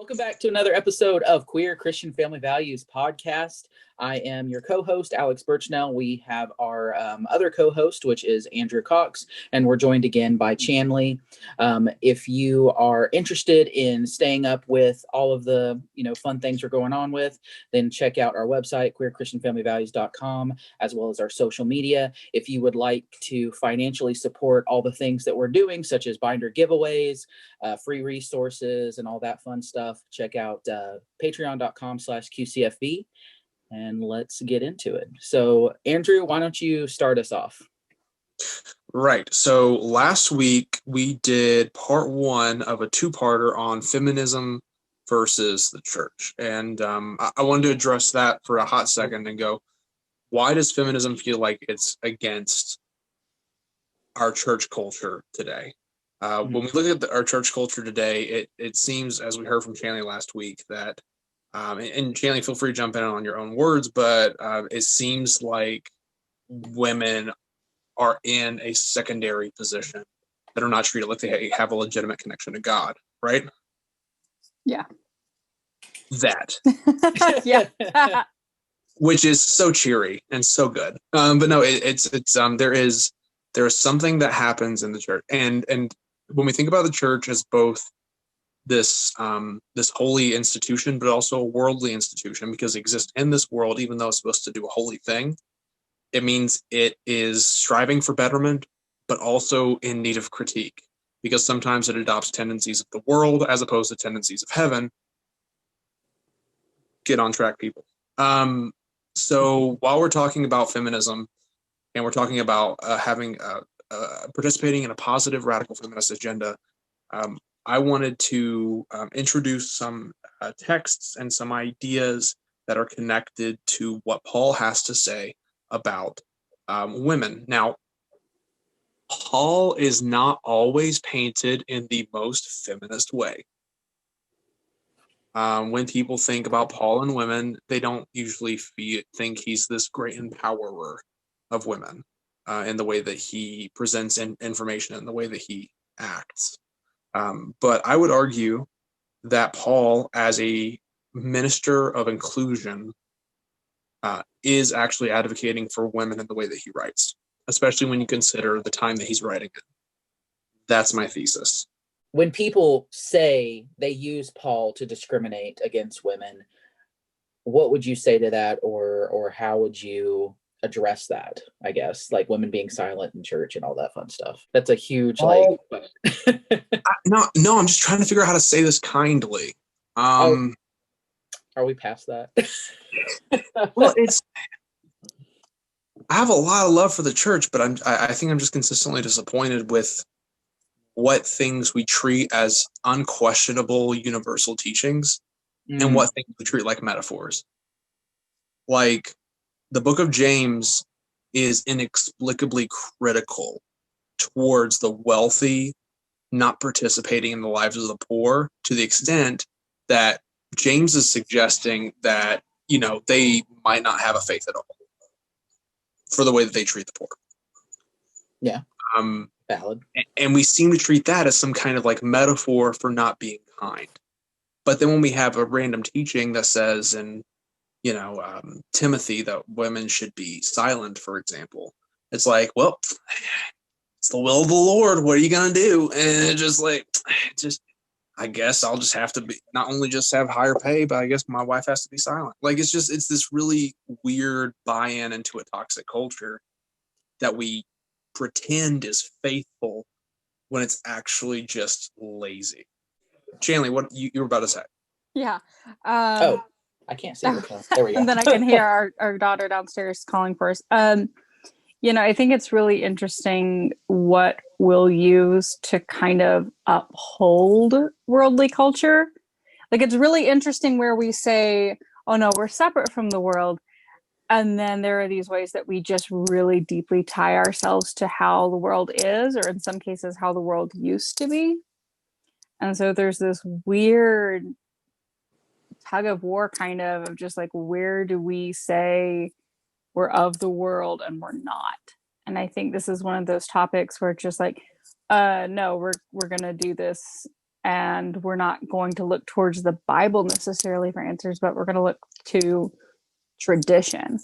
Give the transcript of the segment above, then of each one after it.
Welcome back to another episode of Queer Christian Family Values podcast. I am your co-host, Alex Birchnell. We have our other co-host, which is Andrew Cox, and we're joined again by Chanley. If you are interested in staying up with all of the fun things we're going on with, then check out our website, queerchristianfamilyvalues.com, as well as our social media. If you would like to financially support all the things that we're doing, such as binder giveaways, free resources, and all that fun stuff, check out patreon.com/QCFV. And let's get into it. So, Andrew, why don't you start us off? Right. So last week we did part one of a two-parter on feminism versus the church. And I wanted to address that for a hot second and go, why does feminism feel like it's against our church culture today? When we look at our church culture today, it seems, as we heard from Chanley last week, that and Chanley, feel free to jump in on your own words, but it seems like women are in a secondary position that are not treated like they have a legitimate connection to God, right? Yeah. That. Yeah. Which is so cheery and so good. But no, there is something that happens in the church, and when we think about the church as both this holy institution, but also a worldly institution, because it exists in this world, even though it's supposed to do a holy thing. It means it is striving for betterment, but also in need of critique, because sometimes it adopts tendencies of the world as opposed to tendencies of heaven. Get on track, people. So while we're talking about feminism, and we're talking about participating in a positive radical feminist agenda, I wanted to introduce some texts and some ideas that are connected to what Paul has to say about women. Now, Paul is not always painted in the most feminist way. When people think about Paul and women, they don't usually think he's this great empowerer of women in the way that he presents information and the way that he acts. But I would argue that Paul, as a minister of inclusion, is actually advocating for women in the way that he writes, especially when you consider the time that he's writing it. That's my thesis. When people say they use Paul to discriminate against women, what would you say to that, or how would you address that? I guess, like women being silent in church and all that fun stuff. That's a huge No, I'm just trying to figure out how to say this kindly. Are we past that? Well, I have a lot of love for the church, but I think I'm just consistently disappointed with what things we treat as unquestionable universal teachings and what things we treat like metaphors. Like the book of James is inexplicably critical towards the wealthy not participating in the lives of the poor, to the extent that James is suggesting that, they might not have a faith at all for the way that they treat the poor. Yeah. Valid. And we seem to treat that as some kind of like metaphor for not being kind. But then when we have a random teaching that says in, Timothy that women should be silent, for example, it's like, well, it's the will of the Lord. What are you going to do? And I guess I'll just have to be, not only just have higher pay, but I guess my wife has to be silent. Like, it's this really weird buy-in into a toxic culture that we pretend is faithful when it's actually just lazy. Chanley, what you were about to say? Yeah. I can't see which one. There we go. And then I can hear our daughter downstairs calling for us. I think it's really interesting what we'll use to kind of uphold worldly culture. Like, it's really interesting where we say, oh no, we're separate from the world. And then there are these ways that we just really deeply tie ourselves to how the world is, or in some cases, how the world used to be. And so there's this weird tug of war kind of just like, where do we say we're of the world and we're not? And I think this is one of those topics where it's just like, no, we're going to do this and we're not going to look towards the Bible necessarily for answers, but we're going to look to tradition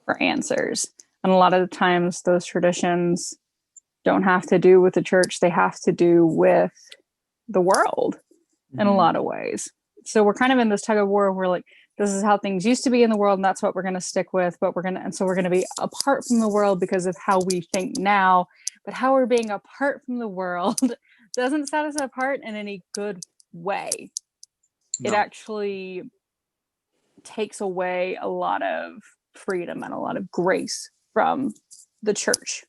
for answers. And a lot of the times those traditions don't have to do with the church. They have to do with the world in a lot of ways. So we're kind of in this tug of war where like, this is how things used to be in the world, and that's what we're going to stick with. But we're going to be apart from the world because of how we think now. But how we're being apart from the world doesn't set us apart in any good way. No. It actually takes away a lot of freedom and a lot of grace from the church.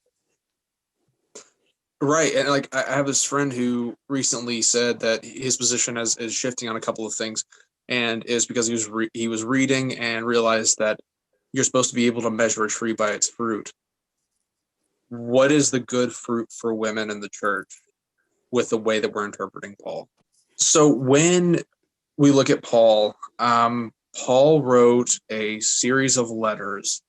Right. And like, I have this friend who recently said that his position is shifting on a couple of things, and is because he was reading and realized that you're supposed to be able to measure a tree by its fruit. What is the good fruit for women in the church with the way that we're interpreting Paul? So when we look at Paul, Paul wrote a series of letters,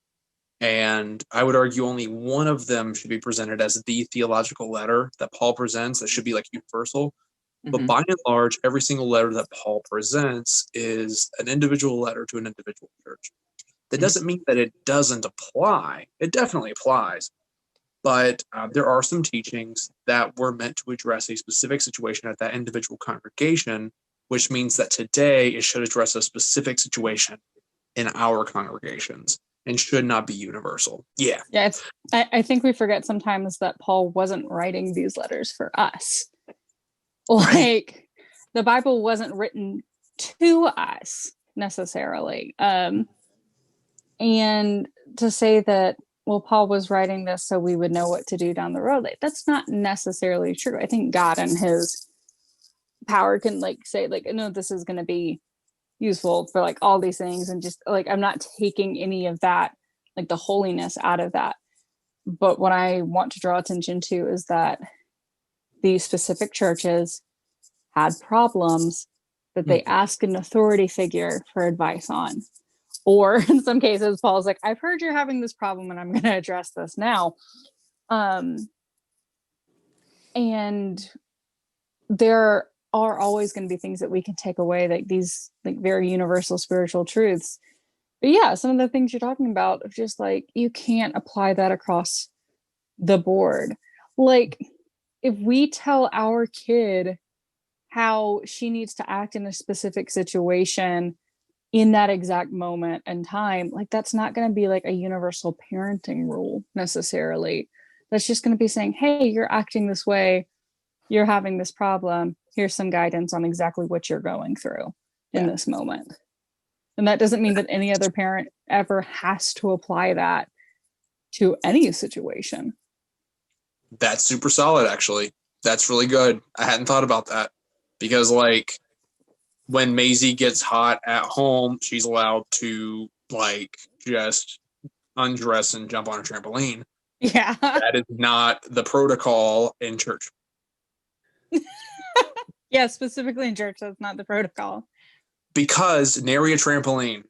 and I would argue only one of them should be presented as the theological letter that Paul presents that should be like universal. But by and large, every single letter that Paul presents is an individual letter to an individual church. That doesn't mean that it doesn't apply. It definitely applies. But there are some teachings that were meant to address a specific situation at that individual congregation, which means that today it should address a specific situation in our congregations and should not be universal. Yeah. Yeah. I think we forget sometimes that Paul wasn't writing these letters for us. Like, the Bible wasn't written to us necessarily. And to say that, well, Paul was writing this so we would know what to do down the road, like, that's not necessarily true. I think God and his power can like say like, no, this is going to be useful for like all these things. And just like, I'm not taking any of that, like the holiness out of that. But what I want to draw attention to is that these specific churches had problems that they asked an authority figure for advice on. Or in some cases, Paul's like, I've heard you're having this problem and I'm going to address this now. And there are always going to be things that we can take away, like these like very universal spiritual truths. But yeah, some of the things you're talking about of just like, you can't apply that across the board. Like, if we tell our kid how she needs to act in a specific situation in that exact moment and time, like, that's not going to be like a universal parenting rule necessarily. That's just going to be saying, hey, you're acting this way, you're having this problem, here's some guidance on exactly what you're going through in this moment. And that doesn't mean that any other parent ever has to apply that to any situation. That's super solid, actually. That's really good. I hadn't thought about that, because like when Maisie gets hot at home, she's allowed to like just undress and jump on a trampoline. Yeah. That is not the protocol in church. Yeah, specifically in church, that's not the protocol. Because nary a trampoline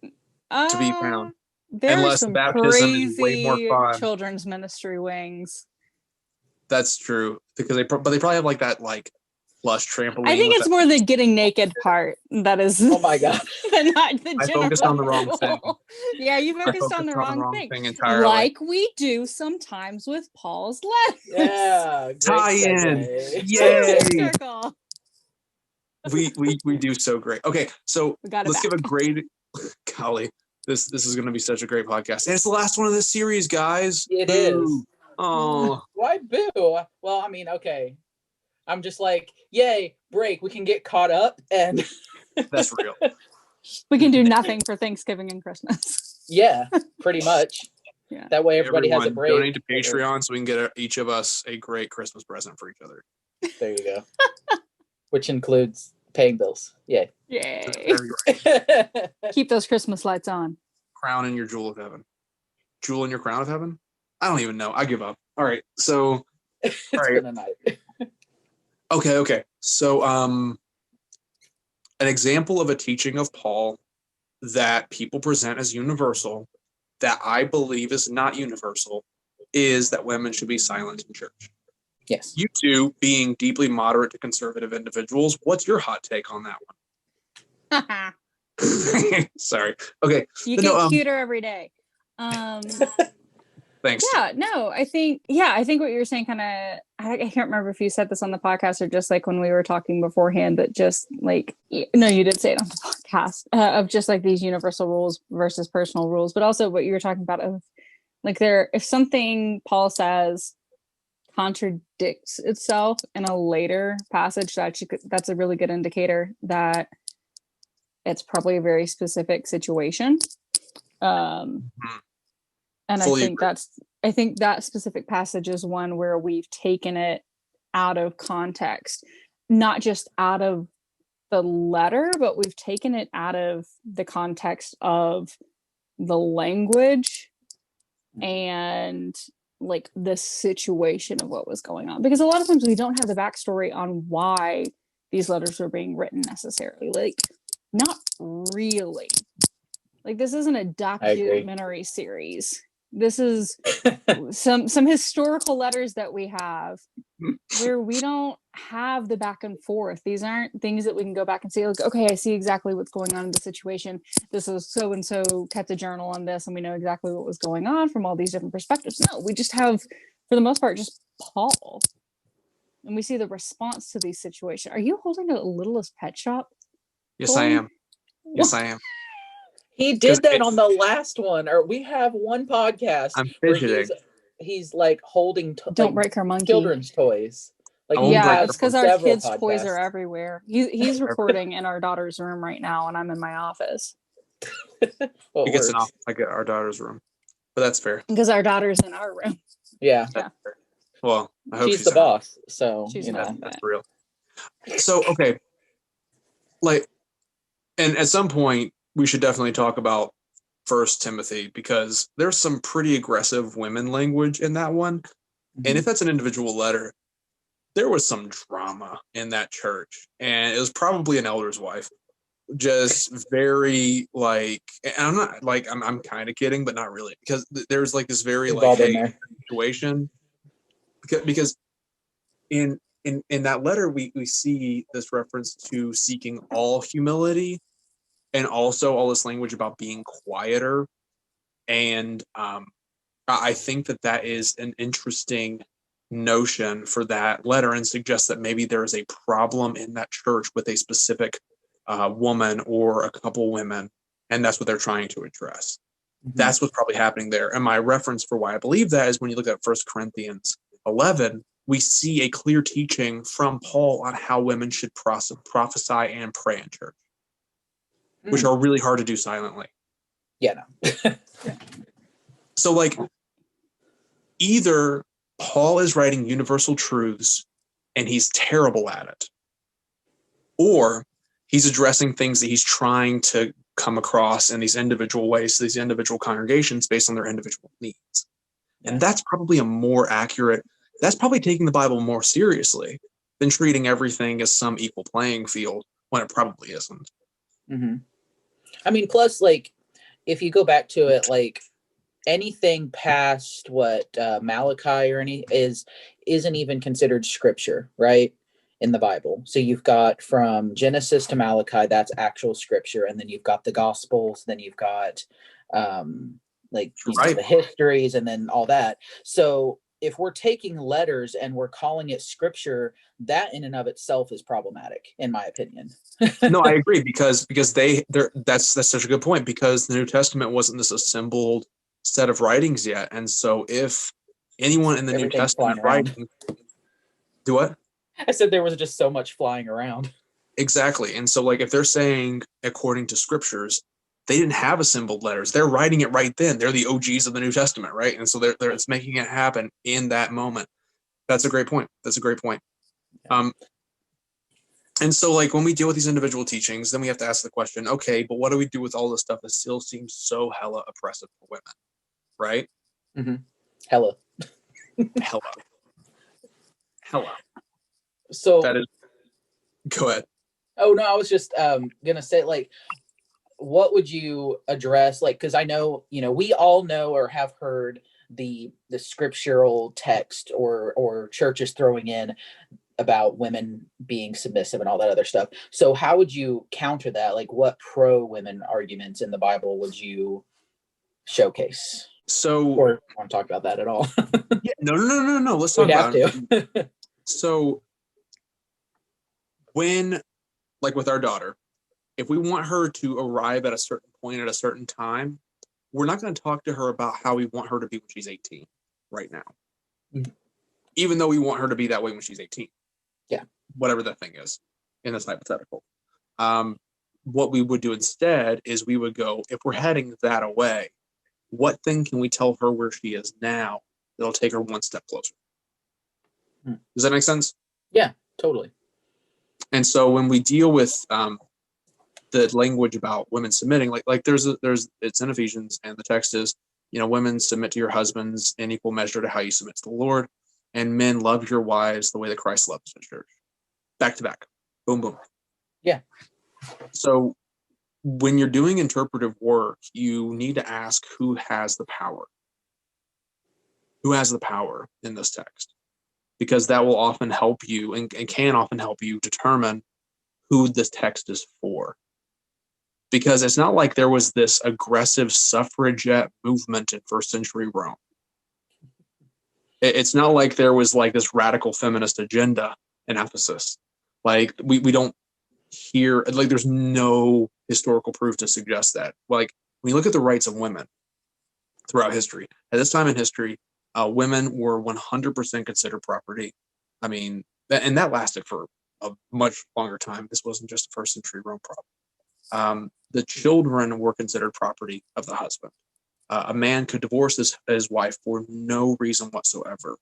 to be found. There's Unless some baptism crazy is way more fun. Children's ministry wings. That's true, because they probably have like that like plush trampoline. I think it's more the getting naked part that is. Oh my god! Not the I focused on the wrong thing. Yeah, you focused on the wrong thing entirely. Like we do sometimes with Paul's letters. Yeah, tie in. Yay! we do so great. Okay, so let's give a great. Golly, this is going to be such a great podcast, and it's the last one of this series, guys. It is. Oh, why boo? Well, I mean, okay. I'm just like, yay, break. We can get caught up, and that's real. We can do nothing for Thanksgiving and Christmas. Yeah, pretty much. Yeah. That way everybody has a break. Donate to Patreon so we can get each of us a great Christmas present for each other. There you go. Which includes paying bills. Yay. Yay. Right. Keep those Christmas lights on. Crown in your jewel of heaven. Jewel in your crown of heaven? I don't even know. I give up. All right. So it's been a night. Okay. So an example of a teaching of Paul that people present as universal that I believe is not universal is that women should be silent in church. Yes. You two being deeply moderate to conservative individuals, what's your hot take on that one? Sorry. Okay. You But get no, cuter every day. thanks. Yeah, no, I think what you're saying kind of, I can't remember if you said this on the podcast or just like when we were talking beforehand, but just like, no, you did say it on the podcast of just like these universal rules versus personal rules, but also what you were talking about of like if something Paul says contradicts itself in a later passage, that's a really good indicator that it's probably a very specific situation. And Fully I think that specific passage is one where we've taken it out of context, not just out of the letter, but we've taken it out of the context of the language and like the situation of what was going on. Because a lot of times we don't have the backstory on why these letters were being written necessarily. Like, not really. Like, this isn't a documentary series. This is some historical letters that we have where we don't have the back and forth. These aren't things that we can go back and see, like, okay, I see exactly what's going on in the situation. This is so and so kept a journal on this, and we know exactly what was going on from all these different perspectives. No, we just have, for the most part, just Paul. And we see the response to these situations. Are you holding a Littlest Pet Shop? Yes, Colin? I am. Yes, I am. He did that on the last one, or we have one podcast where he's like holding Don't break our monkey children's toys. Like, yeah, it's because our kids' toys are everywhere. He's recording in our daughter's room right now, and I'm in my office. He gets an office. I get our daughter's room, but that's fair because our daughter's in our room. Yeah. Well, I hope she's the boss, so she's that's real. So okay, like, and at some point we should definitely talk about 1 Timothy, because there's some pretty aggressive women language in that one. Mm-hmm. And if that's an individual letter, there was some drama in that church, and it was probably an elder's wife. Just very like, and I'm not like, I'm kind of kidding, but not really, because there's like this very like situation, because in that letter we see this reference to seeking all humility, and also all this language about being quieter. And I think that is an interesting notion for that letter, and suggests that maybe there is a problem in that church with a specific woman or a couple women, and that's what they're trying to address. Mm-hmm. That's what's probably happening there. And my reference for why I believe that is when you look at 1 Corinthians 11, we see a clear teaching from Paul on how women should prophesy and pray in church, which are really hard to do silently. Yeah, no. Yeah. So, like, either Paul is writing universal truths and he's terrible at it, or he's addressing things that he's trying to come across in these individual ways to these individual congregations based on their individual needs. And that's probably that's probably taking the Bible more seriously than treating everything as some equal playing field, when it probably isn't. Mm-hmm. I mean, plus, like, if you go back to it, like, anything past what Malachi or isn't even considered scripture, right, in the Bible. So you've got from Genesis to Malachi, that's actual scripture, and then you've got the Gospels, then you've got the histories, and then all that. So if we're taking letters and we're calling it scripture, that in and of itself is problematic, in my opinion. No, I agree, because that's such a good point, because the New Testament wasn't this assembled set of writings yet. And so if anyone in the New Testament writing, do what? I said there was just so much flying around. Exactly. And so, like, if they're saying according to scriptures, they didn't have assembled letters. They're writing it right then. They're the OGs of the New Testament, right? And so it's making it happen in that moment. That's a great point. Yeah. And so, like, when we deal with these individual teachings, then we have to ask the question, okay, but what do we do with all this stuff that still seems so hella oppressive for women, right? Mm-hmm. Hella. So that is. Go ahead. Oh no, I was just gonna say, like, what would you address? Like, because I know, we all know or have heard the scriptural text or churches throwing in about women being submissive and all that other stuff. So how would you counter that? Like, what pro women arguments in the Bible would you showcase? So, Or want to talk about that at all? yeah, no. Let's We talk have about it. to. So, when, like with our daughter, if we want her to arrive at a certain point at a certain time, we're not going to talk to her about how we want her to be when she's 18 right now. Mhm. Even though we want her to be that way when she's 18. Yeah. Whatever that thing is in this hypothetical. What we would do instead is we would go, if we're heading that away, what thing can we tell her where she is now that'll take her one step closer? Does that make sense? Yeah, totally. And so when we deal with the language about women submitting, like there's it's in Ephesians, and the text is, women, submit to your husbands in equal measure to how you submit to the Lord, and men, love your wives the way that Christ loves the church. Back to back, boom, boom. Yeah. So when you're doing interpretive work, you need to ask who has the power. Who has the power in this text? Because that will often help you and can often help you determine who this text is for. Because it's not like there was this aggressive suffragette movement in first century Rome. It's not like there was like this radical feminist agenda in Ephesus. Like we don't hear, like there's no historical proof to suggest that. Like when you look at the rights of women throughout history, at this time in history, women were 100% considered property. I mean, and that lasted for a much longer time. This wasn't just a first century Rome problem. The children were considered property of the husband. A man could divorce his wife for no reason whatsoever.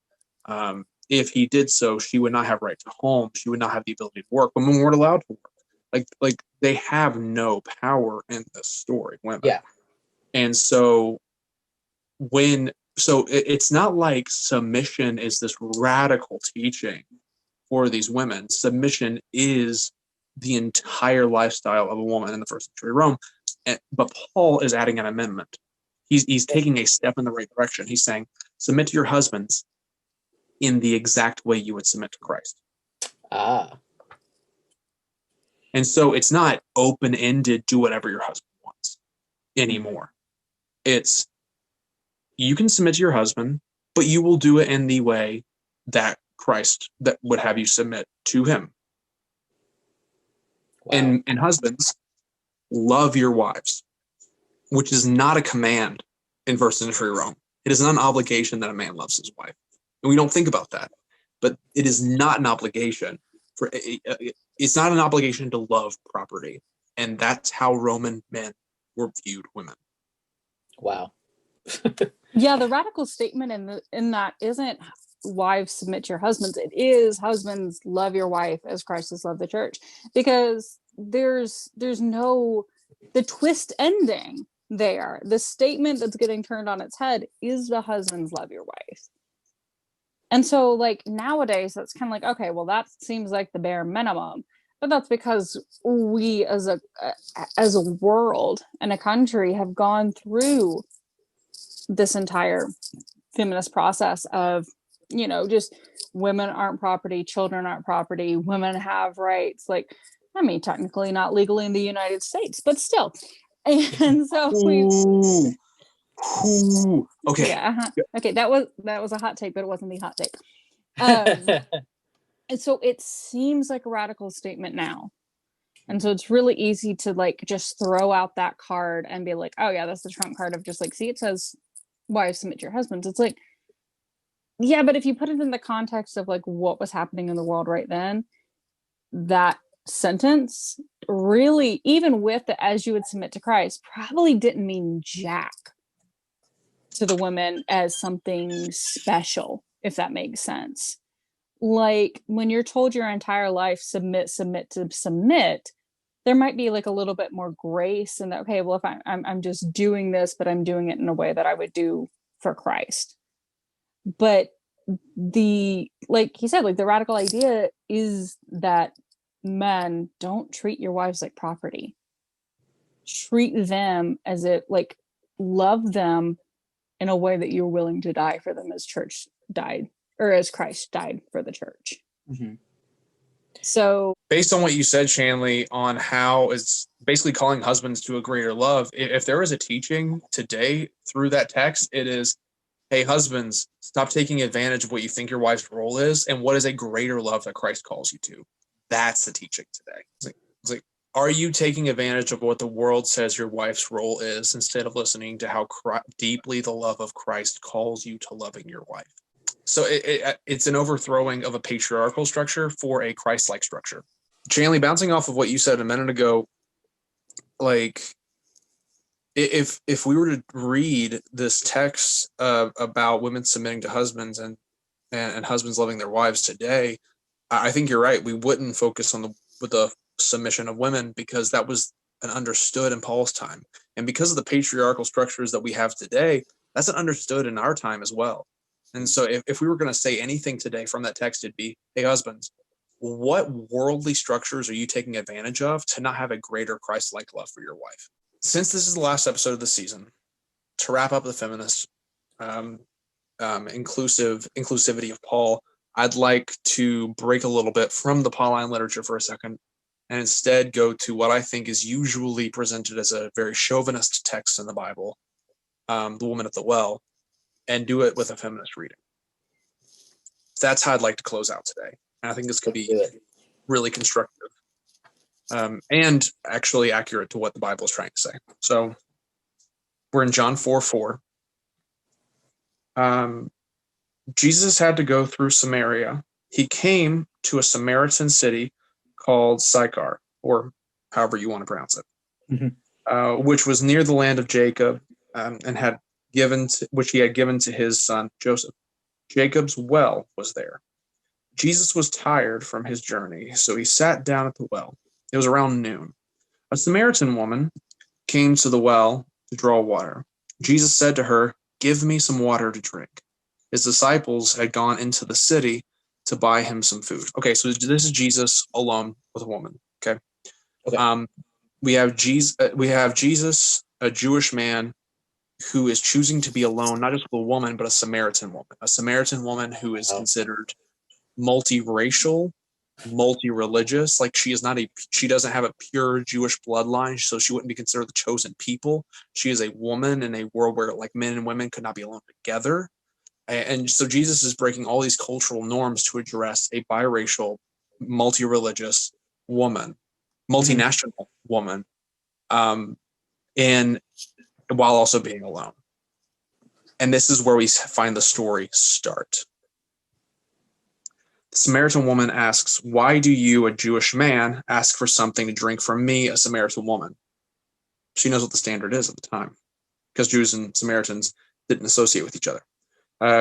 If he did so, she would not have right to home. She would not have the ability to work. Women weren't allowed to work. Like they have no power in this story, women. Yeah. And so it's not like submission is this radical teaching for these women. Submission is the entire lifestyle of a woman in the first century Rome. But Paul is adding an amendment. He's taking a step in the right direction. He's saying, submit to your husbands in the exact way you would submit to Christ. Ah. And so it's not open-ended, do whatever your husband wants anymore. It's, you can submit to your husband, but you will do it in the way that Christ that would have you submit to him. Wow. And husbands, love your wives, which is not a command in first century Rome. It is not an obligation that a man loves his wife. And we don't think about that. But it is not an obligation it's not an obligation to love property. And that's how Roman men were viewed women. Wow. Yeah, the radical statement in that isn't wives submit to your husbands. It is husbands love your wife as Christ has loved the church. Because there's no the twist ending there. The statement that's getting turned on its head is the husbands love your wife. And so like nowadays that's kind of like, okay, well that seems like the bare minimum. But that's because we as a world and a country have gone through this entire feminist process of, just women aren't property, children aren't property, women have rights. Like, I mean, technically not legally in the United States, but still. And so Okay. Yeah. Okay. That was a hot take, but it wasn't the hot take. And so it seems like a radical statement now. And so it's really easy to like just throw out that card and be like, oh yeah, that's the trump card of just like, see, it says wives submit to your husbands. It's like, yeah, but if you put it in the context of like what was happening in the world right then, that sentence really, even with the as you would submit to Christ, probably didn't mean jack to the women as something special, if that makes sense. Like when you're told your entire life submit, there might be like a little bit more grace and that, okay, well, if I'm just doing this, but I'm doing it in a way that I would do for Christ. But like he said, like the radical idea is that men don't treat your wives like property. Treat them as if like love them in a way that you're willing to die for them as church died, or as Christ died for the church. Mm-hmm. So based on what you said, Shanley, on how it's basically calling husbands to a greater love, if there is a teaching today through that text, it is, hey, husbands, stop taking advantage of what you think your wife's role is, and what is a greater love that Christ calls you to. That's the teaching today. It's like, are you taking advantage of what the world says your wife's role is, instead of listening to how deeply the love of Christ calls you to loving your wife? So it's an overthrowing of a patriarchal structure for a Christ-like structure. Chanley, bouncing off of what you said a minute ago, like if we were to read this text about women submitting to husbands and husbands loving their wives today, I think you're right. We wouldn't focus on the submission of women, because that was an understood in Paul's time, and because of the patriarchal structures that we have today, that's an understood in our time as well. And so if we were going to say anything today from that text, it'd be, hey, husbands, what worldly structures are you taking advantage of to not have a greater Christ-like love for your wife? Since this is the last episode of the season, to wrap up the feminist inclusivity of Paul, I'd like to break a little bit from the Pauline literature for a second, and instead go to what I think is usually presented as a very chauvinist text in the Bible, the woman at the well, and do it with a feminist reading. That's how I'd like to close out today. And I think this could be really constructive and actually accurate to what the Bible is trying to say. So we're in John 4:4. Jesus had to go through Samaria. He came to a Samaritan city called Sychar, or however you want to pronounce it, which was near the land of Jacob, and had which he had given to his son Joseph. Jacob's well was there. Jesus was tired from his journey, so he sat down at the well. It was around noon. A Samaritan woman came to the well to draw water. Jesus said to her, "Give me some water to drink." His disciples had gone into the city to buy him some food. Okay, so this is Jesus alone with a woman. Okay. We have Jesus, a Jewish man who is choosing to be alone, not just with a woman, but a Samaritan woman who is considered multiracial, multi-religious. Like she doesn't have a pure Jewish bloodline, so she wouldn't be considered the chosen people. She is a woman in a world where like men and women could not be alone together. And so Jesus is breaking all these cultural norms to address a biracial, multi-religious woman, multinational woman, and while also being alone. And this is where we find the story start. The Samaritan woman asks, "Why do you, a Jewish man, ask for something to drink from me, a Samaritan woman?" She knows what the standard is at the time, because Jews and Samaritans didn't associate with each other.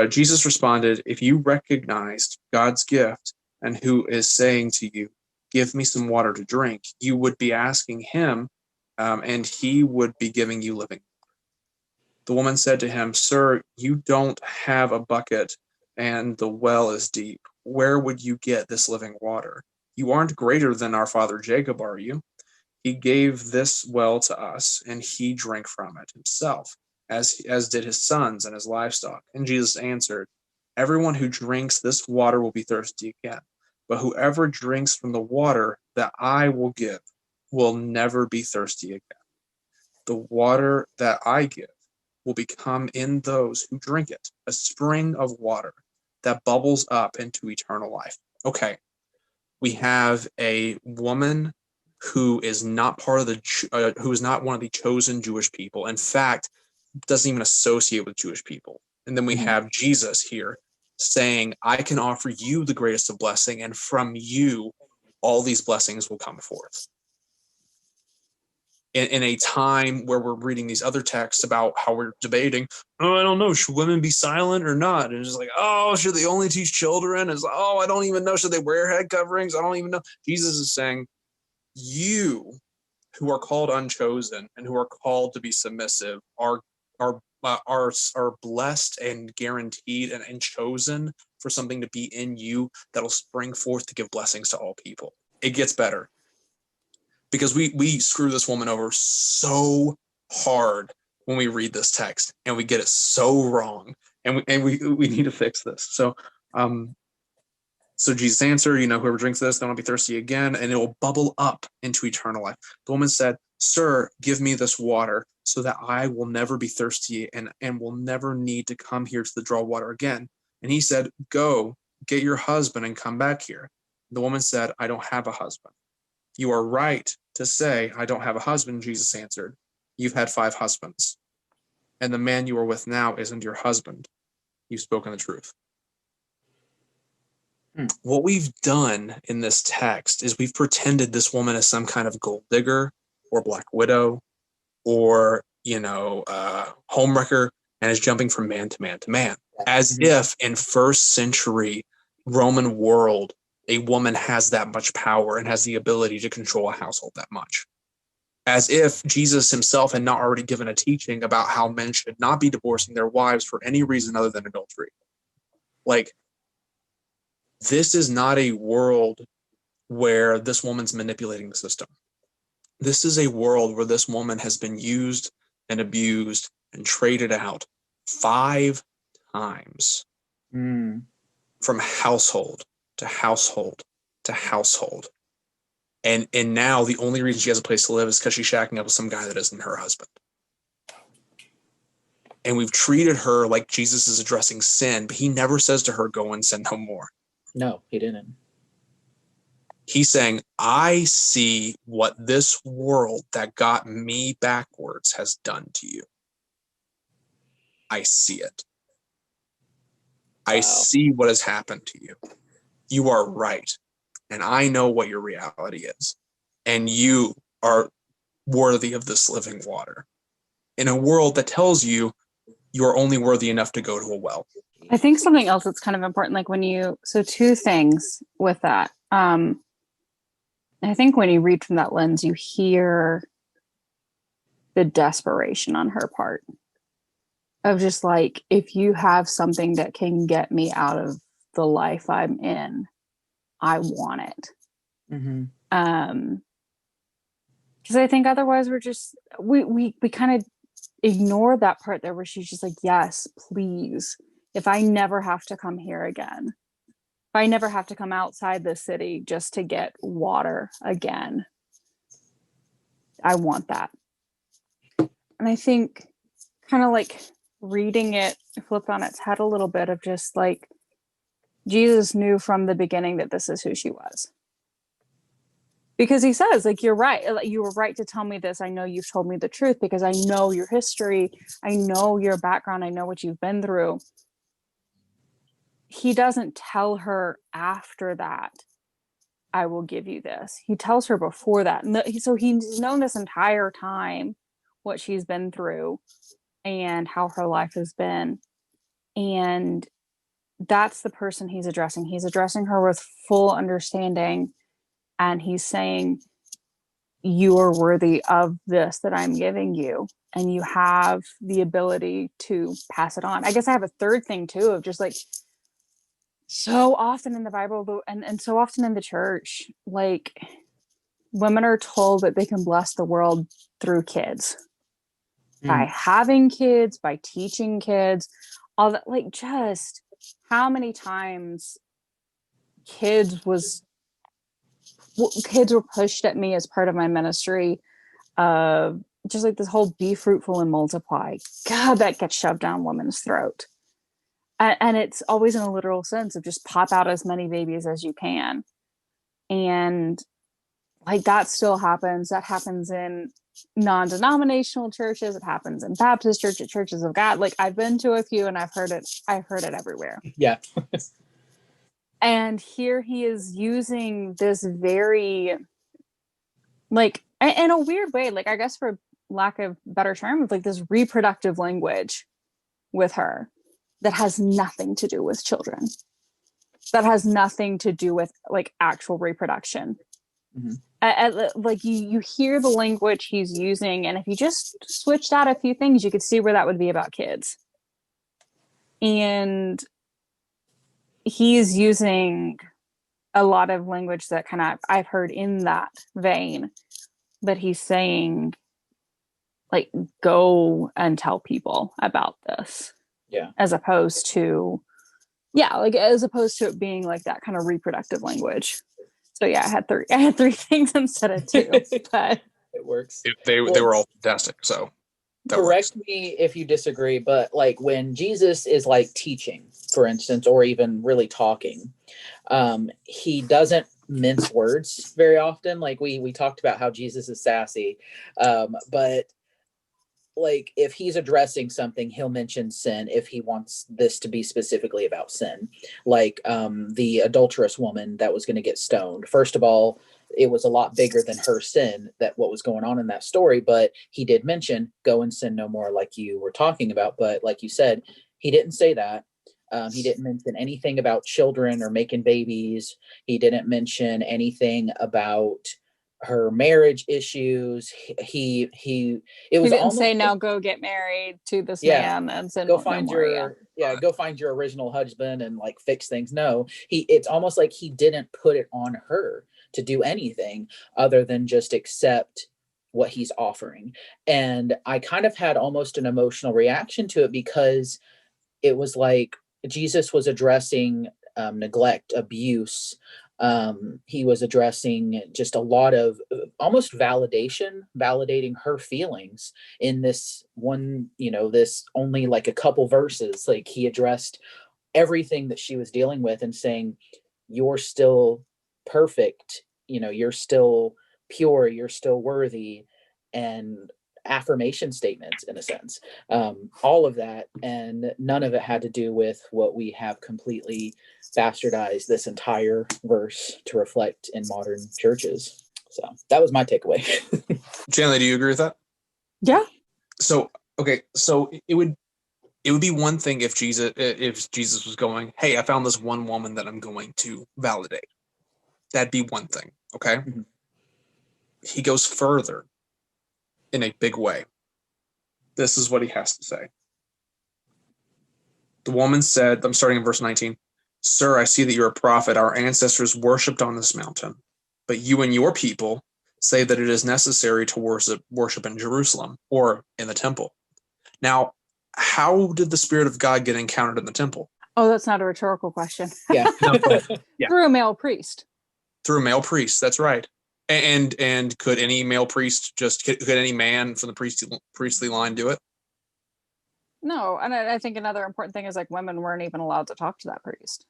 Jesus responded, "If you recognized God's gift and who is saying to you, 'Give me some water to drink,' you would be asking him, and he would be giving you living water." The woman said to him, "Sir, you don't have a bucket, and the well is deep. Where would you get this living water? You aren't greater than our father Jacob, are you? He gave this well to us, and he drank from it himself, as did his sons and his livestock." And Jesus answered, "Everyone who drinks this water will be thirsty again, but whoever drinks from the water that I will give will never be thirsty again. The water that I give will become in those who drink it a spring of water that bubbles up into eternal life." Okay, we have a woman who is not part of who is not one of the chosen Jewish people. In fact, doesn't even associate with Jewish people. And then we have Jesus here saying, "I can offer you the greatest of blessing, and from you all these blessings will come forth." In a time where we're reading these other texts about how we're debating, "Oh, I don't know, should women be silent or not?" And it's just like, "Oh, should they only teach children?" It's like, "Oh, I don't even know, should they wear head coverings? I don't even know." Jesus is saying, you who are called unchosen and who are called to be submissive are blessed and guaranteed and chosen for something to be in you that'll spring forth to give blessings to all people. It gets better, because we screw this woman over so hard when we read this text, and we get it so wrong, and we need to fix this. So Jesus answered, whoever drinks this, they won't be thirsty again, and it will bubble up into eternal life. The woman said, Sir, give me this water so that I will never be thirsty and will never need to come here to the draw water again. And he said, Go, get your husband and come back here. The woman said, I don't have a husband. You are right to say, I don't have a husband, Jesus answered. You've had 5 husbands, and the man you are with now isn't your husband. You've spoken the truth. What we've done in this text is we've pretended this woman is some kind of gold digger or black widow or, homewrecker, and is jumping from man to man to man, as if in first century Roman world, a woman has that much power and has the ability to control a household that much. As if Jesus himself had not already given a teaching about how men should not be divorcing their wives for any reason other than adultery. This is not a world where this woman's manipulating the system. This is a world where this woman has been used and abused and traded out 5 times from household to household to household. And now the only reason she has a place to live is because she's shacking up with some guy that isn't her husband. And we've treated her like Jesus is addressing sin, but he never says to her, go and sin no more. No, he didn't. He's saying, I see what this world that got me backwards has done to you. I see it. I see what has happened to you. You are right. And I know what your reality is. And you are worthy of this living water in a world that tells you you're only worthy enough to go to a well. I think something else that's kind of important, like so 2 things with that. I think when you read from that lens, you hear the desperation on her part of just like, if you have something that can get me out of the life I'm in, I want it. Because I think otherwise we're just, we kind of ignore that part there where she's just like, yes, please. If I never have to come here again, if I never have to come outside the city just to get water again, I want that. And I think kind of like reading it flipped on its head a little bit of just like, Jesus knew from the beginning that this is who she was. Because he says, like, you're right. You were right to tell me this. I know you've told me the truth because I know your history. I know your background. I know what you've been through. He doesn't tell her after that, I will give you this. He tells her before that. So he's known this entire time what she's been through and how her life has been. And that's the person he's addressing. He's addressing her with full understanding. And he's saying, you are worthy of this that I'm giving you. And you have the ability to pass it on. I guess I have a third thing too, of just like, so often in the Bible and so often in the church, like women are told that they can bless the world through kids, by having kids, by teaching kids, all that. Like, just how many times kids were pushed at me as part of my ministry, just like this whole be fruitful and multiply. God, that gets shoved down women's throat. And it's always in a literal sense of just pop out as many babies as you can. And like that still happens. That happens in non-denominational churches. It happens in Baptist churches, churches of God. Like I've been to a few and I've heard it everywhere. Yeah. And here he is using this very, like, in a weird way, like I guess for lack of better term, like this reproductive language with her that has nothing to do with children, that has nothing to do with like actual reproduction. Like you hear the language he's using, and if you just switched out a few things, you could see where that would be about kids. And he's using a lot of language that kind of I've heard in that vein, but he's saying, like go and tell people about this. Yeah. As opposed to it being like that kind of reproductive language. So yeah, I had three things instead of two, but it works. They were all fantastic. So correct me if you disagree, but like when Jesus is like teaching, for instance, or even really talking, he doesn't mince words very often. Like we talked about how Jesus is sassy, but like if he's addressing something, he'll mention sin if he wants this to be specifically about sin. Like the adulterous woman that was going to get stoned. First of all, it was a lot bigger than her sin, that what was going on in that story, but he did mention go and sin no more, like you were talking about. But like you said, he didn't say that. He didn't mention anything about children or making babies. He didn't mention anything about her marriage issues. He it was he didn't almost say now go get married to this yeah, man and sin go no find more, your go find your original husband and like fix things. No, it's almost like he didn't put it on her to do anything other than just accept what he's offering. And I kind of had almost an emotional reaction to it, because it was like Jesus was addressing neglect, abuse. He was addressing just a lot of almost validating her feelings in this one, this only like a couple verses. Like he addressed everything that she was dealing with and saying, you're still perfect, you're still pure, you're still worthy, and affirmation statements in a sense, all of that, and none of it had to do with what we have completely bastardized this entire verse to reflect in modern churches. So that was my takeaway. Chandler, do you agree with that? Yeah. So okay, so it would be one thing if Jesus was going, hey, I found this one woman that I'm going to validate. That'd be one thing. Okay. Mm-hmm. He goes further in a big way. This is what he has to say. The woman said, I'm starting in verse 19, Sir, I see that you're a prophet. Our ancestors worshipped on this mountain, but you and your people say that it is necessary to worship in Jerusalem or in the temple. Now, how did the Spirit of God get encountered in the temple? Oh, that's not a rhetorical question. Yeah. Yeah. Through a male priest. Through a male priest, that's right. And could any male priest could any man from the priestly line do it? No, and I think another important thing is like women weren't even allowed to talk to that priest.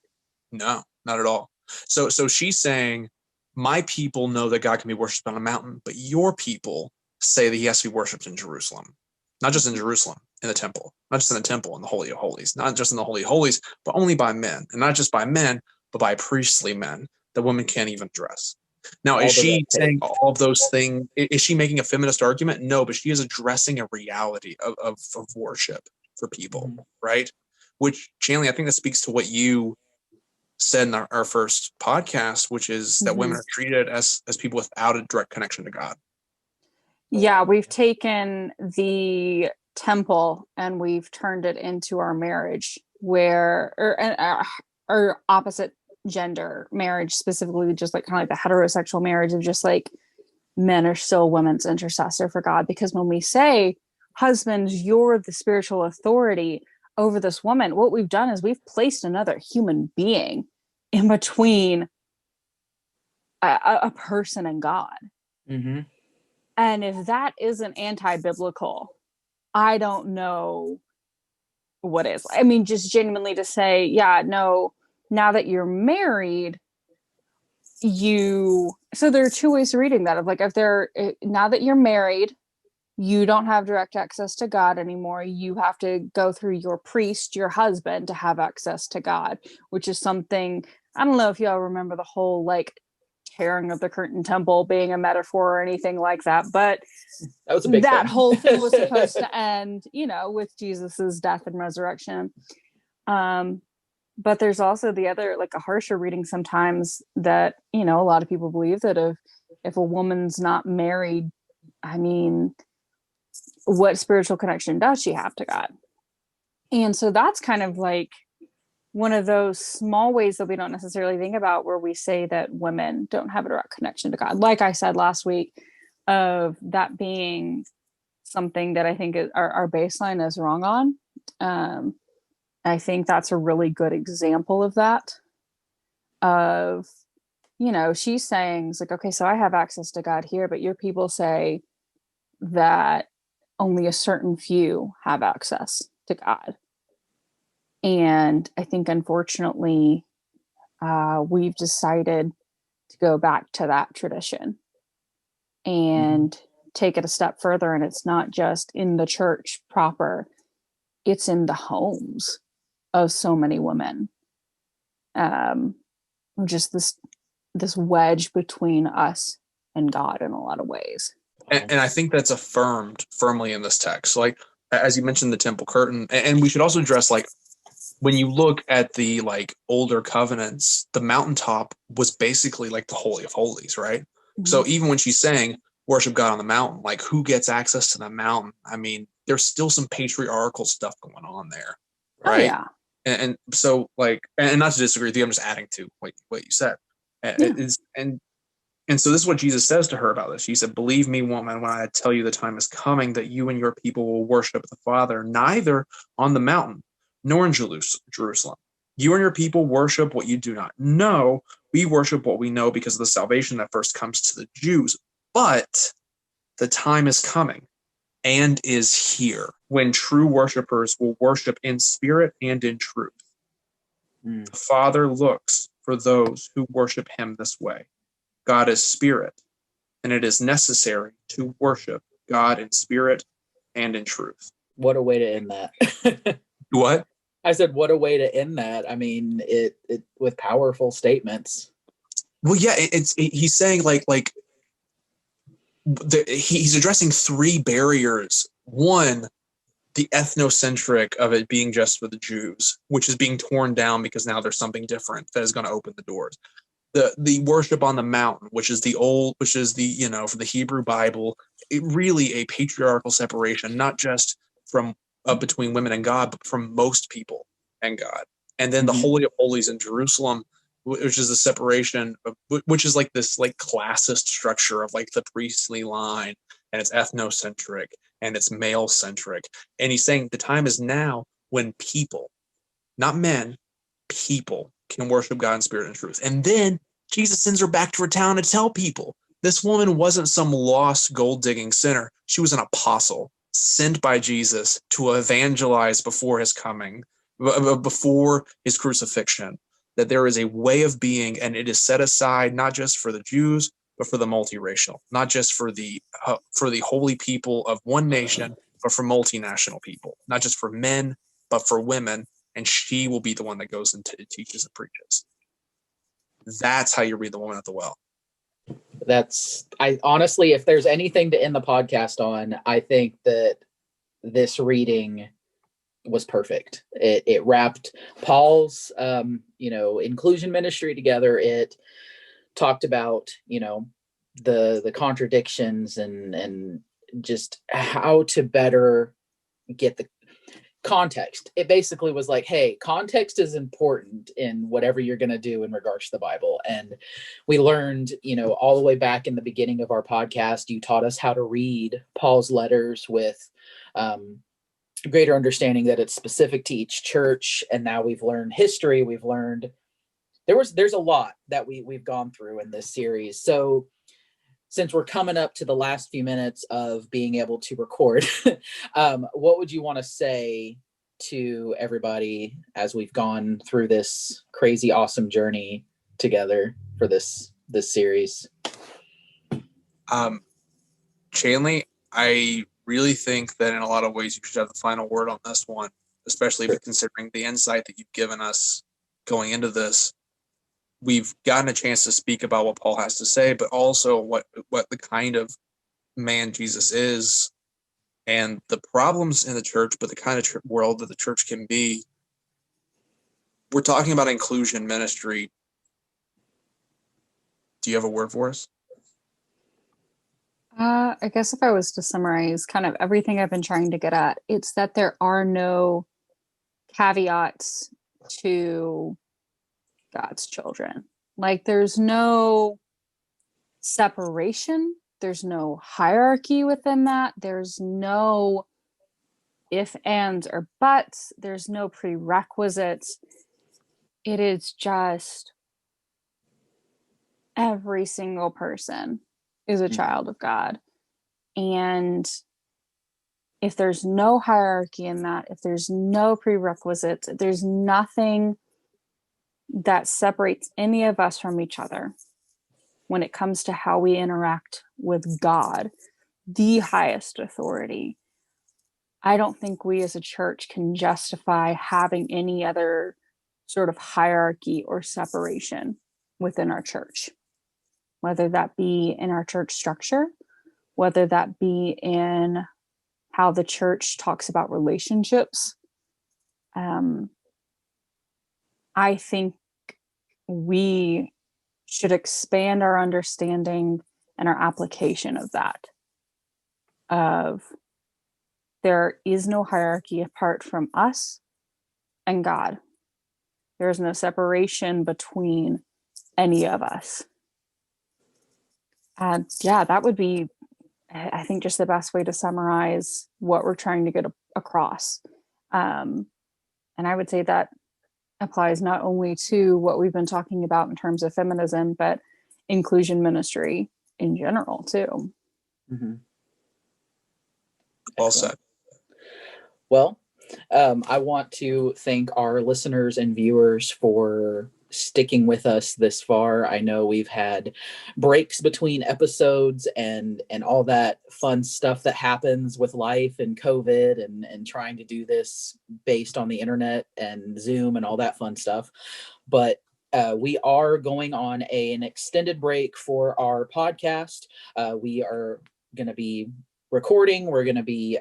No, not at all. So she's saying, my people know that God can be worshipped on a mountain, but your people say that he has to be worshipped in Jerusalem. Not just in Jerusalem, in the temple. Not just in the temple, in the Holy of Holies. Not just in the Holy of Holies, but only by men. And not just by men, but by priestly men that women can't even dress. Now, is she saying all of those things? Is she making a feminist argument? No, but she is addressing a reality of worship for people, mm-hmm. right? Which, Chanley, I think that speaks to what you said in our first podcast, which is that mm-hmm. women are treated as people without a direct connection to God. Yeah, we've taken the temple and we've turned it into our marriage, where or opposite gender marriage, specifically just like kind of like the heterosexual marriage of just like men are still women's intercessor for God. Because when we say, husbands, you're the spiritual authority over this woman, what we've done is we've placed another human being in between a person and God. Mm-hmm. And if that isn't anti-biblical, I don't know what is. I mean, just genuinely to say, yeah, no, now that you're married, so there are two ways of reading that. Of like, now that you're married, you don't have direct access to God anymore. You have to go through your priest, your husband, to have access to God, which is something, I don't know if y'all remember the whole like tearing of the curtain temple being a metaphor or anything like that, but that was a big thing. Whole thing was supposed to end, with Jesus's death and resurrection. But there's also the other, like a harsher reading sometimes that, a lot of people believe that if a woman's not married, I mean, what spiritual connection does she have to God? And so that's kind of like one of those small ways that we don't necessarily think about, where we say that women don't have a direct connection to God. Like I said last week, of that being something that I think our baseline is wrong on. I think that's a really good example of that. Of, she's saying, it's like, okay, so I have access to God here, but your people say that only a certain few have access to God. And I think, unfortunately, we've decided to go back to that tradition and take it a step further. And it's not just in the church proper, it's in the homes of so many women. Just this wedge between us and God in a lot of ways. And I think that's affirmed firmly in this text. Like, as you mentioned, the temple curtain, and we should also address, like, when you look at the like older covenants, the mountaintop was basically like the Holy of Holies, right? Mm-hmm. So even when she's saying worship God on the mountain, like, who gets access to the mountain? I mean, there's still some patriarchal stuff going on there, right? Oh, yeah. And so, like, and not to disagree with you, I'm just adding to what you said. Yeah. And so this is what Jesus says to her about this. He said, "Believe me, woman, when I tell you the time is coming that you and your people will worship the Father, neither on the mountain nor in Jerusalem. You and your people worship what you do not know. We worship what we know because of the salvation that first comes to the Jews. But the time is coming and is here when true worshipers will worship in spirit and in truth. The Father looks for those who worship him this way. God is spirit, and it is necessary to worship God in spirit and in truth." What a way to end that. What? I said, what a way to end that. I mean, it with powerful statements. Well, yeah, he's saying he's addressing three barriers. One, the ethnocentric of it being just for the Jews, which is being torn down because now there's something different that is going to open the doors. The worship on the mountain, which is the for the Hebrew Bible, really a patriarchal separation, not just from between women and God, but from most people and God. And then the Holy of Holies in Jerusalem, which is a separation, which is like this like classist structure of like the priestly line, and it's ethnocentric and it's male centric. And he's saying the time is now when people, not men, people can worship God in spirit and truth. And then Jesus sends her back to her town to tell people this woman wasn't some lost gold-digging sinner. She was an apostle sent by Jesus to evangelize before his coming, before his crucifixion, that there is a way of being, and it is set aside not just for the Jews, but for the multiracial, not just for the holy people of one nation, but for multinational people, not just for men, but for women. And she will be the one that goes and teaches and preaches. That's how you read the woman at the well. I honestly, if there's anything to end the podcast on, I think that this reading was perfect. It wrapped Paul's, inclusion ministry together. It talked about, the contradictions and just how to better get the context. It basically was like, hey, context is important in whatever you're going to do in regards to the Bible. And we learned, all the way back in the beginning of our podcast, you taught us how to read Paul's letters with greater understanding that it's specific to each church. And now we've learned history. We've learned there's a lot that we've gone through in this series. So since we're coming up to the last few minutes of being able to record, what would you want to say to everybody as we've gone through this crazy, awesome journey together for this series? Chanley, I really think that in a lot of ways you should have the final word on this one, especially considering the insight that you've given us going into this. We've gotten a chance to speak about what Paul has to say, but also what the kind of man Jesus is and the problems in the church, but the kind of world that the church can be. We're talking about inclusion ministry. Do you have a word for us? I guess if I was to summarize kind of everything I've been trying to get at, it's that there are no caveats to God's children. Like, there's no separation There's no hierarchy within that. There's no if, ands, or buts. There's no prerequisites. It is just every single person is a child of God. And if there's no hierarchy in that, if there's no prerequisites, if there's nothing that separates any of us from each other when it comes to how we interact with God, the highest authority, I don't think we as a church can justify having any other sort of hierarchy or separation within our church, whether that be in our church structure, whether that be in how the church talks about relationships. I think we should expand our understanding and our application of that, of there is no hierarchy apart from us and God. There is no separation between any of us. And yeah, that would be, I think, just the best way to summarize what we're trying to get across. And I would say that applies not only to what we've been talking about in terms of feminism, but inclusion ministry in general too. Mm-hmm. Well said. Well, I want to thank our listeners and viewers for sticking with us this far. I know we've had breaks between episodes and all that fun stuff that happens with life and COVID and trying to do this based on the internet and Zoom and all that fun stuff. But we are going on an extended break for our podcast. We are going to be recording, we're going to be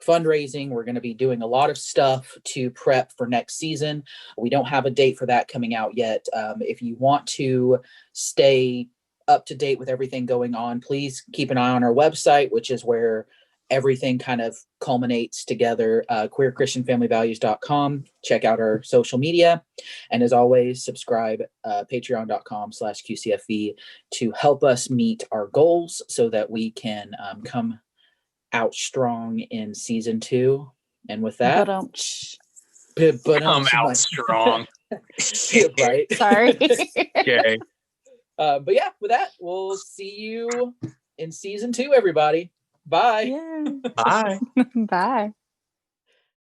fundraising, we're going to be doing a lot of stuff to prep for next season. We don't have a date for that coming out yet. If you want to stay up to date with everything going on, please keep an eye on our website, which is where everything kind of culminates together. queerchristianfamilyvalues.com. Check out our social media, and as always, subscribe patreon.com/QCFV to help us meet our goals so that we can come out strong in season 2. And with that, Come out strong. Right. Sorry. Okay. But yeah, with that, we'll see you in season 2, everybody. Bye. Yeah. Bye. Bye.